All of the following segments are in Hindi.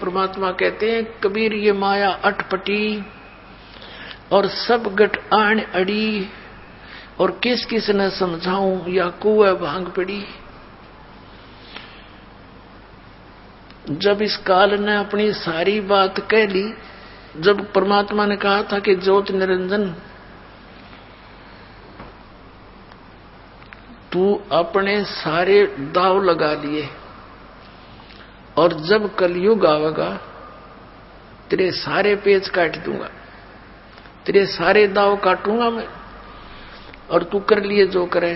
परमात्मा कहते हैं कबीर ये माया अटपटी और सब गट आण अड़ी, और किस किस ने समझाऊं या कुएं भांग पड़ी। जब इस काल ने अपनी सारी बात कह ली, जब परमात्मा ने कहा था कि ज्योत निरंजन तू अपने सारे दाव लगा लिए, और जब कलयुग आवेगा तेरे सारे पेच काट दूंगा, तेरे सारे दाव काटूंगा मैं, और तू कर लिए जो करे।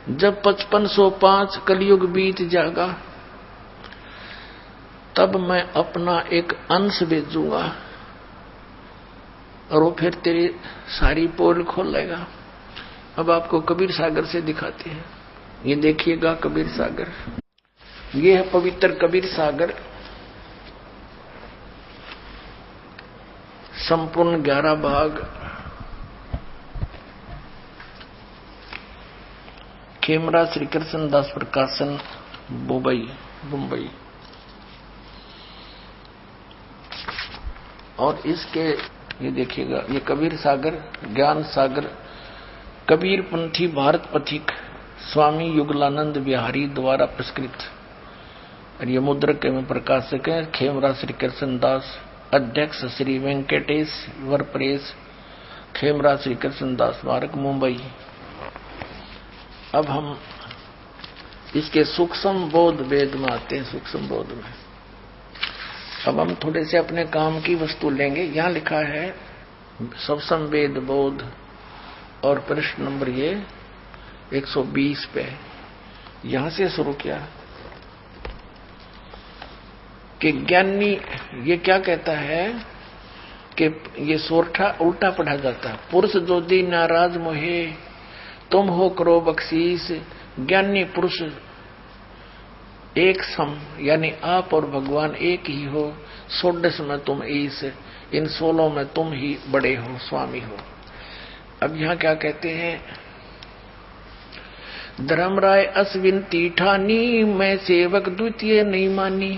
जब 5505 कलयुग बीत जाएगा तब मैं अपना एक अंश भेजूंगा और वो फिर तेरी सारी पोल खोल लेगा। अब आपको कबीर सागर से दिखाते हैं। ये देखिएगा कबीर सागर, ये है पवित्र कबीर सागर। संपूर्ण 11 भाग। खेमरा श्री कृष्ण दास प्रकाशन, मुंबई। और इसके ये देखिएगा, ये कबीर सागर, ज्ञान सागर, कबीर पंथी भारत पथिक स्वामी युगलानंद बिहारी द्वारा पुरस्कृत। और ये मुद्रक एवं प्रकाशक है खेमरा श्री कृष्ण दास, अध्यक्ष श्री वेंकटेश वर प्रेस, खेमरा श्री कृष्ण दास स्मारक, मुंबई। अब हम इसके सूक्ष्म बोध वेद में आते हैं। सूक्ष्म बोध में अब हम थोड़े से अपने काम की वस्तु लेंगे। यहां लिखा है सूक्ष्म वेद बोध, और प्रश्न नंबर ये 120 पे यहां से शुरू किया कि ज्ञानी ये क्या कहता है कि ये सोरठा उल्टा पढ़ा जाता है। पुरुष जो दी नाराज मोहे तुम हो करो बख्शीश, ज्ञानी पुरुष एक सम, यानी आप और भगवान एक ही हो। 16 में तुम ईश, इन 16 में तुम ही बड़े हो, स्वामी हो। अब यहां क्या कहते हैं, धर्मराय अश्विनती ठानी, मैं सेवक द्वितीय नहीं मानी।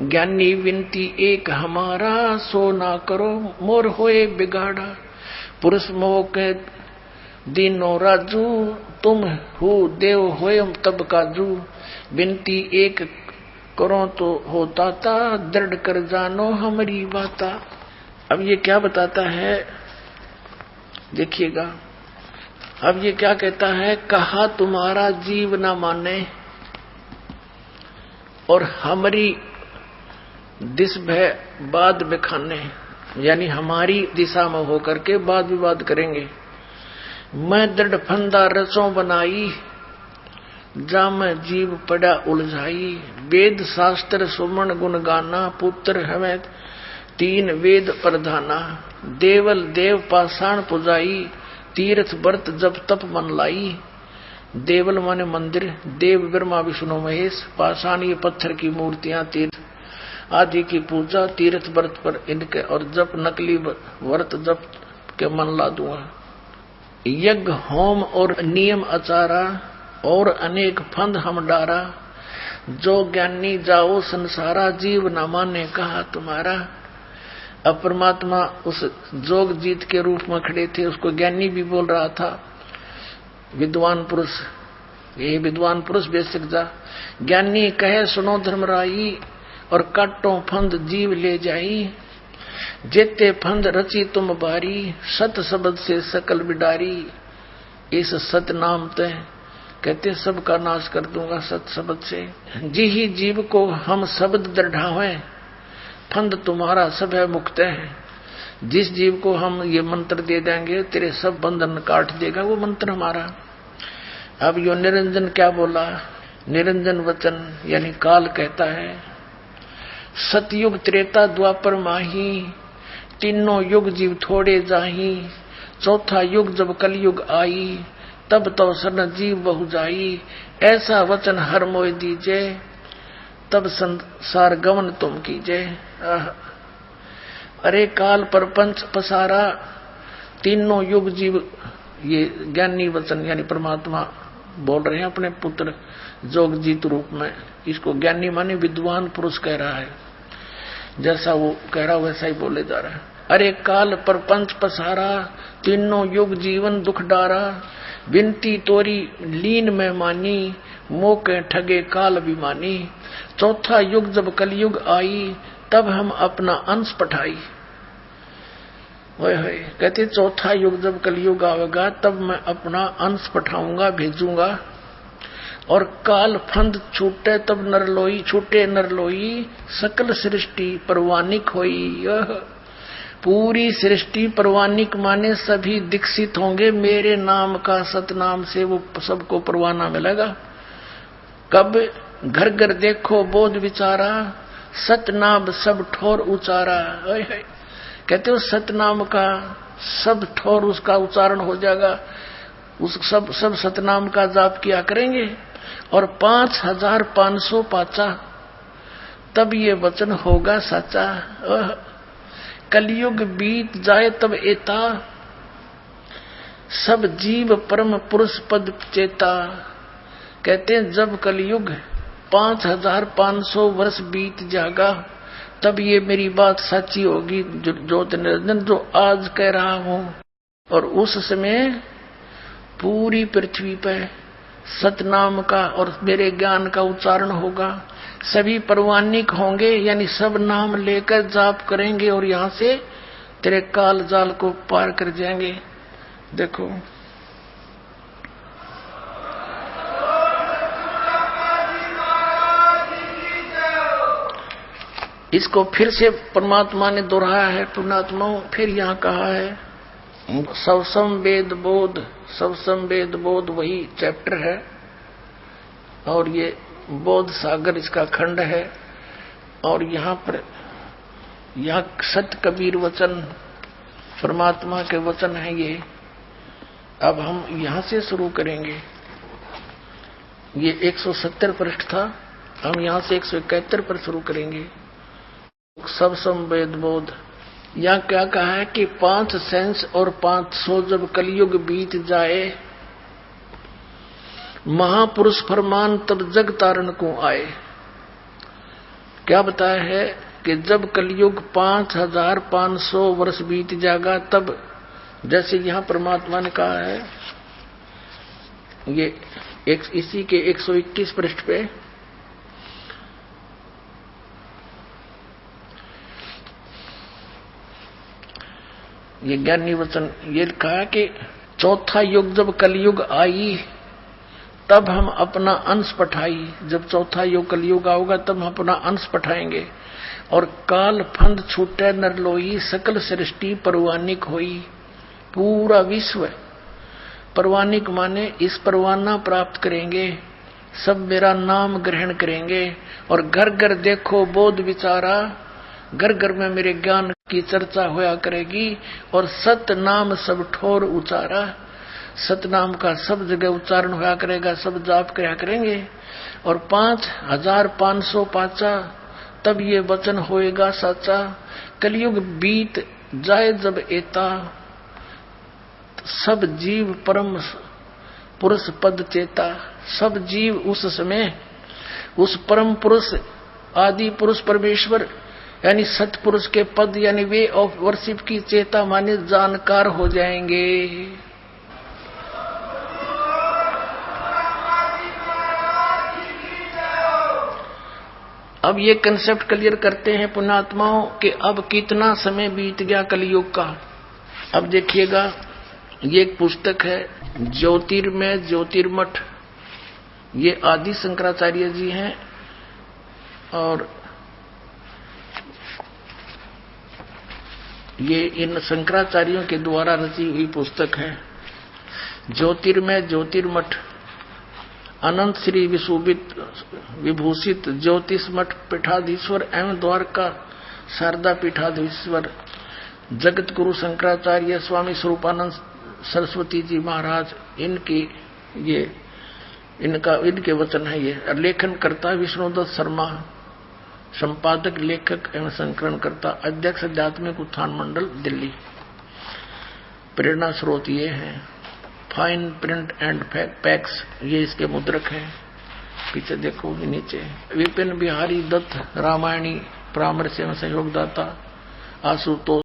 ज्ञानी विनती एक हमारा, सो ना करो मोर होए बिगाड़ा। पुरुष मोह के दीनो राजू, तुम हो देव होए तब काजू। विनती एक करो तो होता था, दृढ़ कर जानो हमारी बाता। अब ये क्या बताता है देखिएगा। अब ये क्या कहता है, कहा तुम्हारा जीव ना माने, और हमारी दिस भय बाद बिखाने, यानी हमारी दिशा में होकर के वाद विवाद करेंगे। मैं दृढ़ फंदा रसों बनाई, जा मैं जीव पड़ा उलझाई। वेद शास्त्र सुमन गुण गाना, पुत्र हमें 3 वेद प्रधाना। देवल देव पाषाण पुजाई, तीर्थ व्रत जब तप मन लाई। देवल माने मंदिर, देव ब्रह्मा विष्णु महेश, पाषाण ये पत्थर की मूर्तियां, तीर्थ आदि की पूजा, तीर्थ व्रत पर इनके, और जप नकली व्रत जप के मन ला दूंगा। यज्ञ होम और नियम आचारा, और अनेक फंद हम डारा। जो ज्ञानी जाओ संसारा, जीव न माने कहा तुम्हारा। अब परमात्मा उस जोग जीत के रूप में खड़े थे, उसको ज्ञानी भी बोल रहा था। विद्वान पुरुष, ये विद्वान पुरुष बेशक जा। ज्ञानी कहे सुनो धर्मराई, और काटो फंद जीव ले जाई। जेते फंद रची तुम बारी, सत शब्द से सकल बिडारी। इस सत नाम ते कहते सबका नाश कर दूंगा सत शब्द से। जी ही जीव को हम शब्द दृढ़ावे, फंद तुम्हारा सब है मुक्त है। जिस जीव को हम ये मंत्र दे देंगे तेरे सब बंधन काट देगा, वो मंत्र हमारा। अब यो निरंजन क्या बोला, निरंजन वचन यानी काल कहता है, सतयुग त्रेता द्वापर माही, तीनों युग जीव थोड़े जाही। चौथा युग जब कलयुग आई, तब तो सन जीव बहु जाई। ऐसा वचन हर मोय दीजे, तब संसार गमन तुम कीजे। अरे काल परपंच पसारा, तीनों युग जीव, ये ज्ञानी वचन यानी परमात्मा बोल रहे हैं अपने पुत्र जोग जीत रूप में। इसको ज्ञानी माने विद्वान पुरुष कह रहा है। जैसा वो कह रहा वैसा ही बोले जा रहा है। अरे काल प्रपंच पसारा, तीनों युग जीवन दुख डारा, बिनती तोरी लीन में मानी, मोके ठगे काल अभिमानी। चौथा युग जब कलयुग आई, तब हम अपना अंश पठाई। वही कहते चौथा युग जब कलयुग आवेगा, तब मैं अपना अंश पठाऊंगा, भेजूंगा। और काल फंद छूटे तब नरलोई, छूटे नरलोई, सकल सृष्टि परवानिक होई। पूरी सृष्टि परवानिक माने सभी दीक्षित होंगे मेरे नाम का, सतनाम से वो सबको परवाना मिलेगा। कब? घर घर देखो बोध विचारा, सतनाम सब ठोर उचारा। कहते हो सतनाम का सब ठोर उसका उच्चारण हो जाएगा, उस सब सतनाम का जाप किया करेंगे। और 5500 पाचा, तब ये वचन होगा सच्चा। कलयुग बीत जाए तब एता, सब जीव परम पुरुष पद चेता। कहते हैं जब कलयुग 5500 वर्ष बीत जाएगा, तब ये मेरी बात सच्ची होगी ज्योति निरंजन जो आज कह रहा हूं। और उस समय पूरी पृथ्वी पे सतनाम का और मेरे ज्ञान का उच्चारण होगा। सभी परवानिक होंगे, यानी सब नाम लेकर जाप करेंगे और यहां से तेरे काल जाल को पार कर जाएंगे। देखो इसको फिर से परमात्मा ने दोहराया है, पुण्यात्माओं। फिर यहाँ कहा है सब संवेद बोध, सब संवेद बोध वही चैप्टर है। और ये बोध सागर इसका खंड है। और यहाँ पर यहाँ सत कबीर वचन परमात्मा के वचन है ये। अब हम यहाँ से शुरू करेंगे। ये 170 पृष्ठ था, हम यहाँ से 171 पर शुरू करेंगे। सब संवेद बोध। यहाँ क्या कहा है कि 5 सेंस और 500 जब कलयुग बीत जाए, महापुरुष फरमान तब जग तारण को आए। क्या बताया है कि जब कलयुग 5500 वर्ष बीत जाएगा, तब जैसे यहाँ परमात्मा ने कहा है, ये इसी के 121 पृष्ठ पे ये ज्ञानी वचन ये कहा कि चौथा युग जब कलयुग आई, तब हम अपना अंश पठाई। जब चौथा युग कलयुग आओगा, तब हम अपना अंश पठाएंगे। और काल फंद छूटे नरलोई, सकल सृष्टि परवानिक होई। पूरा विश्व परवानिक माने इस परवाना प्राप्त करेंगे, सब मेरा नाम ग्रहण करेंगे। और घर घर देखो बोध विचारा, घर घर में मेरे ज्ञान की चर्चा होया करेगी। और सत नाम सब ठोर उचारा, सतनाम का सब जगह उच्चारण होया करेगा, सब जाप किया करेंगे। और 5500 पाचा, तब ये वचन होएगा सच्चा। कलयुग बीत जाए जब एता, सब जीव परम पुरुष पद चेता। सब जीव उस समय उस परम पुरुष आदि पुरुष परमेश्वर यानी सतपुरुष के पद यानी वे ऑफ वर्शिप की चेता माने जानकार हो जाएंगे। अब ये कंसेप्ट क्लियर करते हैं पुण्यात्माओं कि अब कितना समय बीत गया कलयुग का। अब देखिएगा, ये एक पुस्तक है ज्योतिर्मय ज्योतिर्मठ, ये आदि शंकराचार्य जी हैं। और ये इन शंकराचार्यों के द्वारा रची हुई पुस्तक है ज्योतिर्मय ज्योतिर्मठ। अनंत श्री विभूषित ज्योतिष मठ पीठाधीश्वर एवं द्वारका शारदा पीठाधीश्वर जगत गुरु शंकराचार्य स्वामी स्वरूपानंद सरस्वती जी महाराज, इनके वचन है ये। लेखन करता विष्णुदत्त शर्मा, संपादक लेखक एवं संकलन करता अध्यक्ष आध्यात्मिक उत्थान मंडल दिल्ली। प्रेरणा स्रोत ये है फाइन प्रिंट एंड पैक्स, ये इसके मुद्रक हैं। पीछे देखो नीचे विपिन बिहारी दत्त रामायणी परामर्श एवं सहयोगदाता आशुतोष